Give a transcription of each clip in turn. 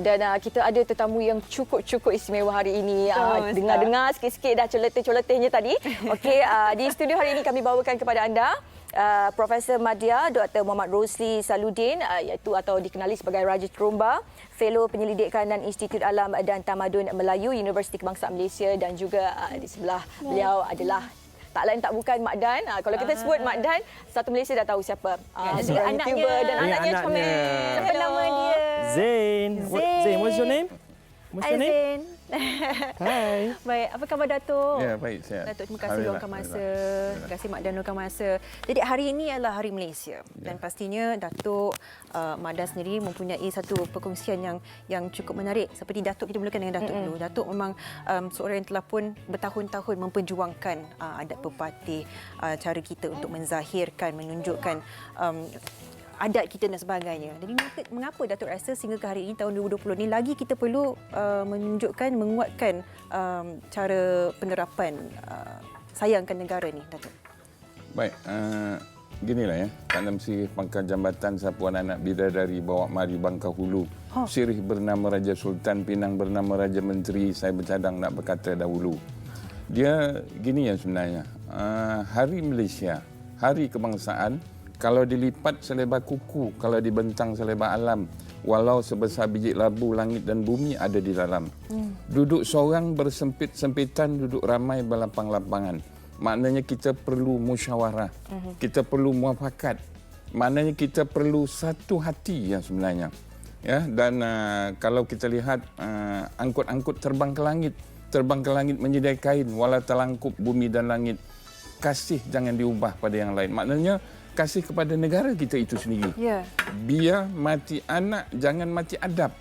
Dan kita ada tetamu yang cukup istimewa hari ini. Dengar-dengar sikit-sikit dah coloteh-colotehnya tadi. Okey, di studio hari ini kami bawakan kepada anda Profesor Madya Dr. Muhammad Rosli Saludin, iaitu atau dikenali sebagai Raja Terumba, Fellow Penyelidikan dan Institut Alam dan Tamadun Melayu, Universiti Kebangsaan Malaysia, dan juga di sebelah beliau adalah tak lain tak bukan Mak Dan. Kalau kita sebut Mak Dan, satu Malaysia dah tahu siapa. Seorang YouTuber dan anaknya comel. Siapa nama dia? Zain. Zain, what's your name? Hai Zain. Hai. Baik, apa khabar Datuk? Ya, baik, sihat. Datuk, terima kasih luangkan masa. Terima kasih Mak Dan luangkan masa. Jadi hari ini adalah Hari Malaysia dan pastinya Datuk Mak Dan sendiri mempunyai satu perkongsian yang cukup menarik. Seperti Datuk, kita mulakan dengan Datuk dulu. Datuk memang seorang yang telah pun bertahun-tahun memperjuangkan adat pepatih, cara kita untuk menzahirkan, menunjukkan adat kita dan sebagainya. Jadi mengapa Datuk rasa sehingga ke hari ini tahun 2020 ni lagi kita perlu menunjukkan, menguatkan cara penerapan sayangkan negara ni, Datuk? Baik, ginilah ya. Tanam sirih pangkal jambatan sapuan anak bidadari bawa mari Bangka Hulu. Sirih bernama Raja Sultan, pinang bernama Raja Menteri, saya bercadang nak berkata dahulu. Dia gini ya sebenarnya. Hari Malaysia, hari kebangsaan, kalau dilipat selebar kuku, kalau dibentang selebar alam, walau sebesar biji labu, langit dan bumi ada di dalam. Duduk seorang bersempit-sempitan, duduk ramai berlapang-lapangan. Maknanya kita perlu musyawarah, kita perlu muafakat. Maknanya kita perlu satu hati ya sebenarnya. Ya, dan kalau kita lihat angkut-angkut terbang ke langit menyedai kain, walau terlangkup bumi dan langit. Kasih jangan diubah pada yang lain. Maknanya kasih kepada negara kita itu sendiri. Biar mati anak, jangan mati adab.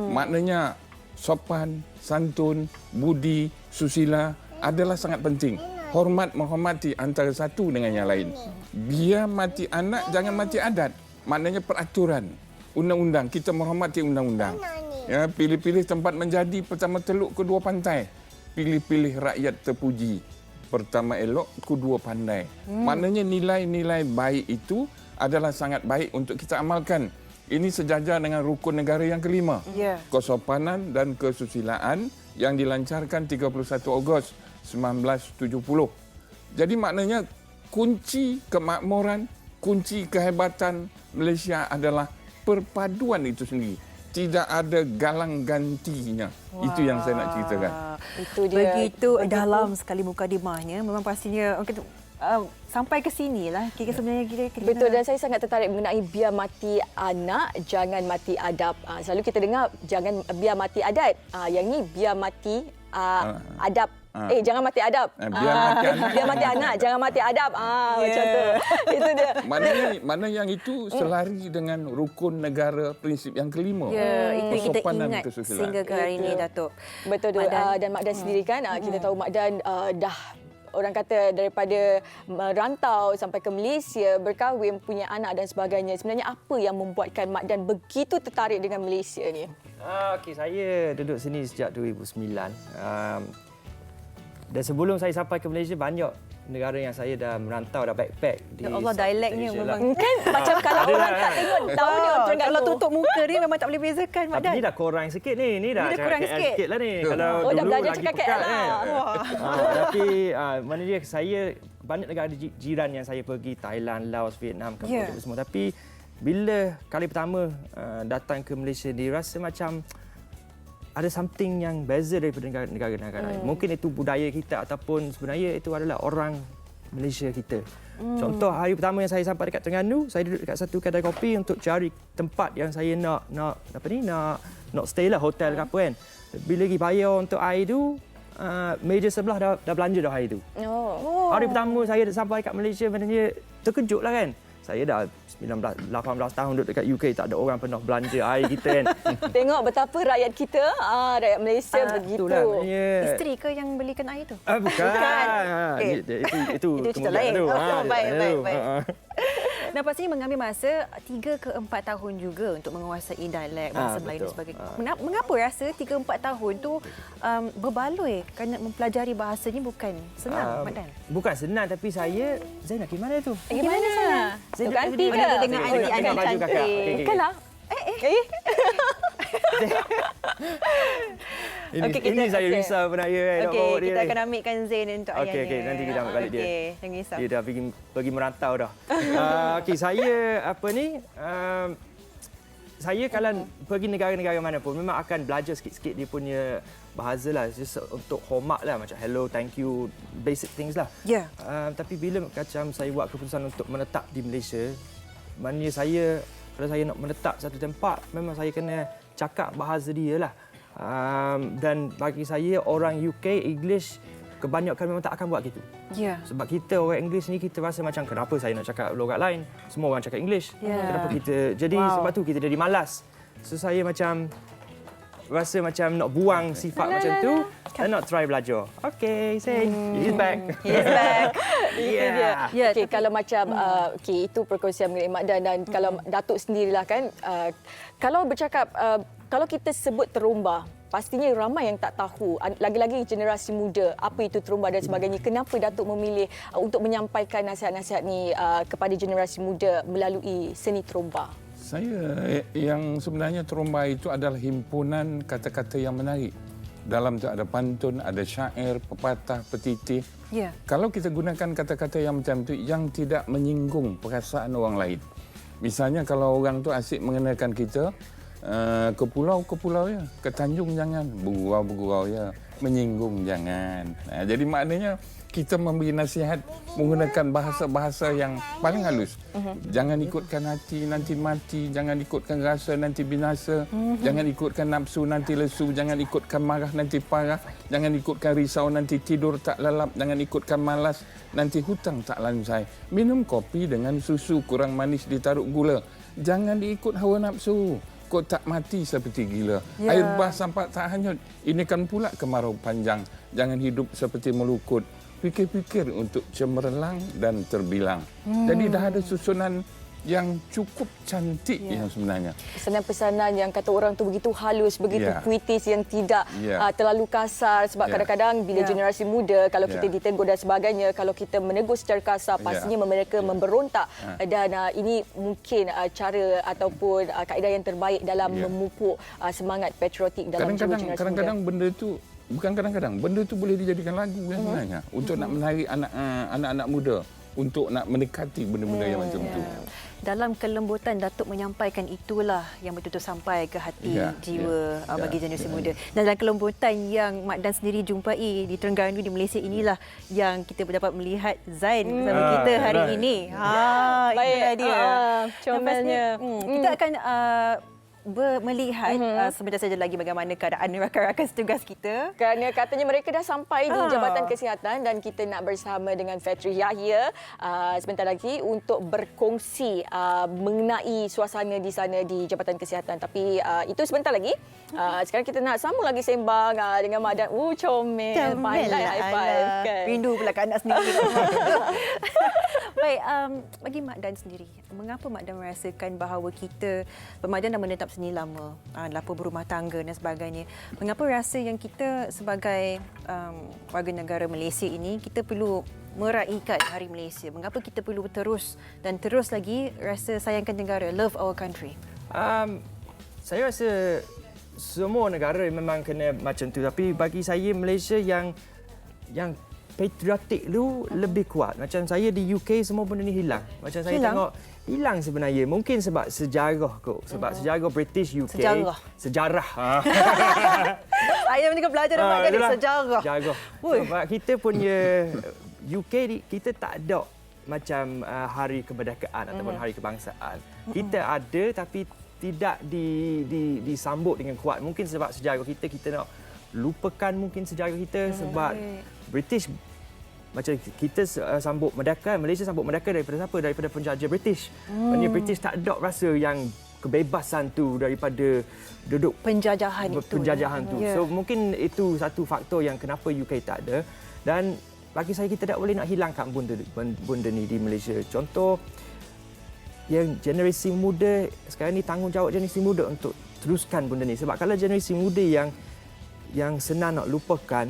Maknanya sopan, santun, budi, susila adalah sangat penting. Hormat menghormati antara satu dengan yang lain. Biar mati anak, jangan mati adat. Maknanya peraturan, undang-undang. Kita menghormati undang-undang. Ya, pilih-pilih tempat menjadi, pertama teluk, kedua pantai. Pilih-pilih rakyat terpuji. Pertama elok, kedua pandai. Maknanya nilai-nilai baik itu adalah sangat baik untuk kita amalkan. Ini sejajar dengan rukun negara yang kelima. Kesopanan dan kesusilaan yang dilancarkan 31 Ogos 1970. Jadi maknanya kunci kemakmuran, kunci kehebatan Malaysia adalah perpaduan itu sendiri. Tidak ada galang gantinya. Itu yang saya nak ceritakan. Itu dia. Begitu dalam sekali mukadimahnya. Memang pastinya sampai ke sinilah. Sebenarnya kita betul, dan saya sangat tertarik mengenai biar mati anak, jangan mati adab. Selalu kita dengar jangan biar mati adat. Yang ni biar mati adab. Jangan mati adab. Biar mati anak, jangan mati adab. Macam tu. Itu dia. Mana yang itu selari dengan rukun negara prinsip yang kelima. Itu kita ingat sehingga ke hari ini, Datuk. Betul tu. Dan Mak Dan sendiri kan, kita tahu Mak Dan dah orang kata daripada merantau sampai ke Malaysia, berkahwin, punya anak dan sebagainya. Sebenarnya apa yang membuatkan Mak Dan begitu tertarik dengan Malaysia ni? Okey, saya duduk sini sejak 2009. Dan sebelum saya sampai ke Malaysia, banyak negara yang saya dah merantau, dah backpack. Ya Allah, dialeknya memang kan macam kalau orang tak tengok tahu dia orang kalau tutup muka dia memang tak boleh bezakan, Mak Dan. Tapi ni dah kurang sikit ni. Ni dah kurang sikit lah ni. Kalau dah dulu belajar lagi cakap pekat lah. kan. Tapi mana dia, saya banyak negara jiran yang saya pergi, Thailand, Laos, Vietnam, Kamboja semua. Tapi bila kali pertama datang ke Malaysia, dirasa macam ada something yang beza daripada negara-negara lain. Mungkin itu budaya kita ataupun sebenarnya itu adalah orang Malaysia kita. Contoh, hari pertama yang saya sampai dekat Terengganu, saya duduk dekat satu kedai kopi untuk cari tempat yang saya nak stay lah, hotel ke apa kan. Bila pergi bayar untuk air tu, meja sebelah dah belanja dah air tu. Hari pertama saya sampai kat Malaysia, maknanya terkejut lah kan. Saya dah 18 tahun duduk dekat UK, tak ada orang pernah belanja air kita kan. Tengok betapa rakyat kita, rakyat Malaysia begitu. Isteri ke yang belikan air tu? Bukan. Itu cerita lain. Tu. Baik. Dan pastinya mengambil masa 3 ke 4 tahun juga untuk menguasai dialek bahasa Melayu dan sebagainya. Mengapa rasa 3-4 tahun tu berbaloi kerana mempelajari bahasa ni bukan senang, Mak Dan? Bukan senang, tapi saya nak pergi mana tu? Gimana sana? Ganti ke? Dengan adik-adik cantik. Kalah. Ini saya risau penaya nak Okey, bawa dia. kita ni. akan ambilkan Zain untuk ayahnya. Okey, nanti kita ambil balik dia. Okey, jangan risau. Dia dah pergi merantau dah. Okey, saya saya kalau pergi negara-negara mana pun memang akan belajar sikit-sikit dia punya bahasa lah. Just untuk hormat lah, macam hello, thank you, basic things lah. Ya. Tapi bila macam saya buat keputusan untuk menetap di Malaysia, maknanya saya, kalau saya nak menetap satu tempat, memang saya kena cakap bahasa dia lah. Dan bagi saya, orang UK, English, kebanyakan memang tak akan buat gitu. Ya. Sebab kita orang Inggeris ni kita rasa macam kenapa saya nak cakap logat lain? Semua orang cakap English. Yeah. Kenapa kita jadi sebab tu kita jadi malas. So saya macam rasa macam nak buang sifat macam tu dan nak try belajar. Okay, say he's back. He's back. Yeah. Ya, Okey, kalau macam itu perkongsian mengenai Mak Dan, dan kalau Datuk sendirilah kan, kalau bercakap kalau kita sebut terumba, pastinya ramai yang tak tahu, lagi-lagi generasi muda, apa itu terumba dan sebagainya. Kenapa Datuk memilih untuk menyampaikan nasihat-nasihat ni kepada generasi muda melalui seni terumba? Saya yang sebenarnya terumba itu adalah himpunan kata-kata yang menarik. Dalam tu ada pantun, ada syair, pepatah, petitih. Ya. Kalau kita gunakan kata-kata yang macam tu yang tidak menyinggung perasaan orang lain. Misalnya kalau orang tu asyik mengenakan kita ke pulau ya, ke Tanjung jangan, bergurau ya, menyinggung jangan. Jadi maknanya kita memberi nasihat menggunakan bahasa-bahasa yang paling halus. Jangan ikutkan hati nanti mati, jangan ikutkan rasa nanti binasa, jangan ikutkan nafsu nanti lesu, jangan ikutkan marah nanti parah, jangan ikutkan risau nanti tidur tak lelap, jangan ikutkan malas nanti hutang tak lansai. Minum kopi dengan susu kurang manis ditaruh gula. Jangan diikut hawa nafsu. Kau tak mati seperti gila. Ya. Air bah sampai tak hanyut. Ini kan pula kemarau panjang. Jangan hidup seperti melukut. Fikir-fikir untuk cemerlang dan terbilang. Jadi dah ada susunan yang cukup cantik yang sebenarnya. Pesanan-pesanan yang kata orang tu begitu halus, begitu puitis, yang tidak terlalu kasar. Sebab kadang-kadang bila generasi muda, kalau kita ditegur dan sebagainya, kalau kita menegur secara kasar, pastinya mereka memberontak. Dan ini mungkin cara ataupun kaedah yang terbaik dalam memupuk semangat patriotik dalam jiwa generasi muda. Kadang-kadang benda tu, bukan kadang-kadang, benda tu boleh dijadikan lagu sebenarnya. Untuk nak menarik anak-anak muda, untuk nak mendekati benda-benda yang macam tu. Dalam kelembutan Datuk menyampaikan itulah yang betul-betul sampai ke hati jiwa bagi generasi muda. Dan dalam kelembutan yang Mak Dan sendiri jumpai di Terengganu di Malaysia inilah yang kita dapat melihat Zain bersama kita hari ini. Itulah dia. Comelnya. Kita akan melihat sebentar saja lagi bagaimana keadaan rakan-rakan setugas kita. Kerana katanya mereka dah sampai di Jabatan Kesihatan dan kita nak bersama dengan Fetri Yahya sebentar lagi untuk berkongsi mengenai suasana di sana di Jabatan Kesihatan. Tapi itu sebentar lagi. Sekarang kita nak sambung lagi sembang dengan Mak Dan. Comel. Pandai high five kan. Rindu pula ke anak sendiri. Baik, bagi Mak Dan sendiri, mengapa Mak Dan merasakan bahawa kita, Mak Dan dah menetap seni lama, lapor berumah tangga dan sebagainya. Mengapa rasa yang kita sebagai warga negara Malaysia ini, kita perlu meraihkan Hari Malaysia? Mengapa kita perlu terus lagi rasa sayangkan negara, love our country? Saya rasa semua negara memang kena macam tu. Tapi bagi saya Malaysia yang patriotik tu lebih kuat. Macam saya di UK semua benda ni hilang. Macam saya tengok hilang sebenarnya. Mungkin sebab sejarah kot. Sebab sejarah British UK. Sejarah. Saya juga belajar dari sejarah. Sejarah. Sebab kita punya UK ni, kita tak ada macam hari kemerdekaan ataupun hari kebangsaan. Kita ada tapi tidak disambut dengan kuat. Mungkin sebab sejarah kita nak lupakan mungkin sejarah kita sebab British macam kita sambut merdeka, Malaysia sambut merdeka daripada siapa? Daripada penjajah British. Maksudnya British tak ada rasa yang kebebasan tu daripada duduk penjajahan tu. So mungkin itu satu faktor yang kenapa UK tak ada. Dan bagi saya kita tak boleh nak hilangkan benda ni di Malaysia. Contoh yang generasi muda sekarang ni, tanggungjawab generasi muda untuk teruskan benda ni. Sebab kalau generasi muda yang senang nak lupakan,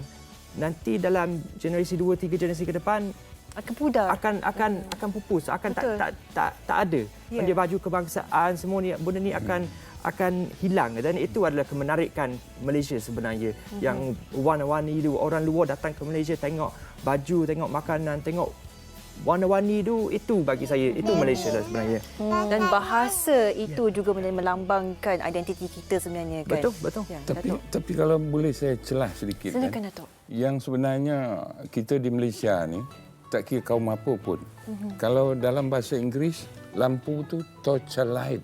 nanti dalam generasi 2-3 generasi ke depan Akan pudar. akan pupus, akan Betul. tak ada. Ya. Dia baju kebangsaan semua ni, benda ni akan hilang, dan itu adalah kemenarikan Malaysia sebenarnya. Yang warna-warni itu, orang luar datang ke Malaysia tengok baju, tengok makanan, tengok warna-warni itu bagi saya itu Malaysia lah sebenarnya. Dan bahasa itu juga melambangkan identiti kita sebenarnya kan. Betul. Ya, Tapi kalau boleh saya celah sedikit. Silakan Datuk. Yang sebenarnya kita di Malaysia ni tak kira kaum apa pun. Kalau dalam bahasa Inggeris, lampu tu torchlight.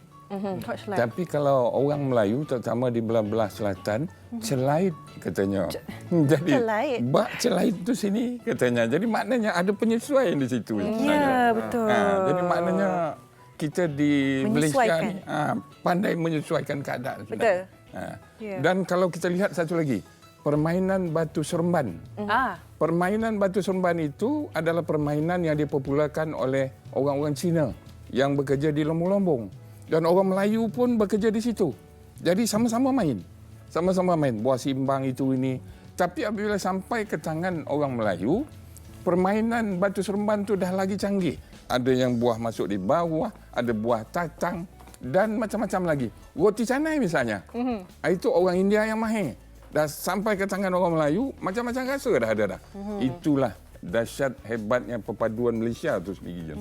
Torchlight. Tapi kalau orang Melayu, terutama di belah-belah selatan, celait katanya. Jadi, Celait. bak celait tu sini katanya. Jadi maknanya ada penyesuaian di situ. Ya, betul. Jadi maknanya kita di Malaysia Menyesuaikan. ni pandai menyesuaikan keadaan. Betul. sebenarnya. Ya. Dan kalau kita lihat satu lagi, permainan batu seremban. Permainan batu seremban itu adalah permainan yang dipopularkan oleh orang-orang Cina yang bekerja di lombong-lombong. Dan orang Melayu pun bekerja di situ. Jadi sama-sama main. Sama-sama main. Buah simbang itu ini. Tapi apabila sampai ke tangan orang Melayu, permainan batu seremban itu dah lagi canggih. Ada yang buah masuk di bawah, ada buah tatang dan macam-macam lagi. Roti canai misalnya. Itu orang India yang mahir. Dah sampai ke tangan orang Melayu, macam-macam rasa dah ada dah. Itulah dahsyat hebatnya perpaduan Malaysia tu sendiri.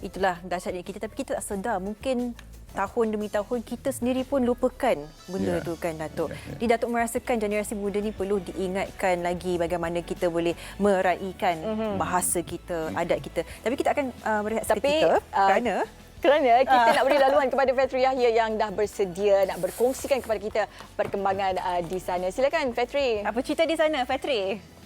Itulah dahsyatnya kita, tapi kita tak sedar mungkin tahun demi tahun kita sendiri pun lupakan benda tu kan Datuk. Jadi Datuk merasakan generasi muda ni perlu diingatkan lagi bagaimana kita boleh meraihkan bahasa kita, adat kita. Tapi kita akan berehat seketika kerana kita nak beri laluan kepada Fetri Yahya yang dah bersedia nak berkongsikan kepada kita perkembangan di sana. Silakan Fetri. apa cerita di sana, Fatri?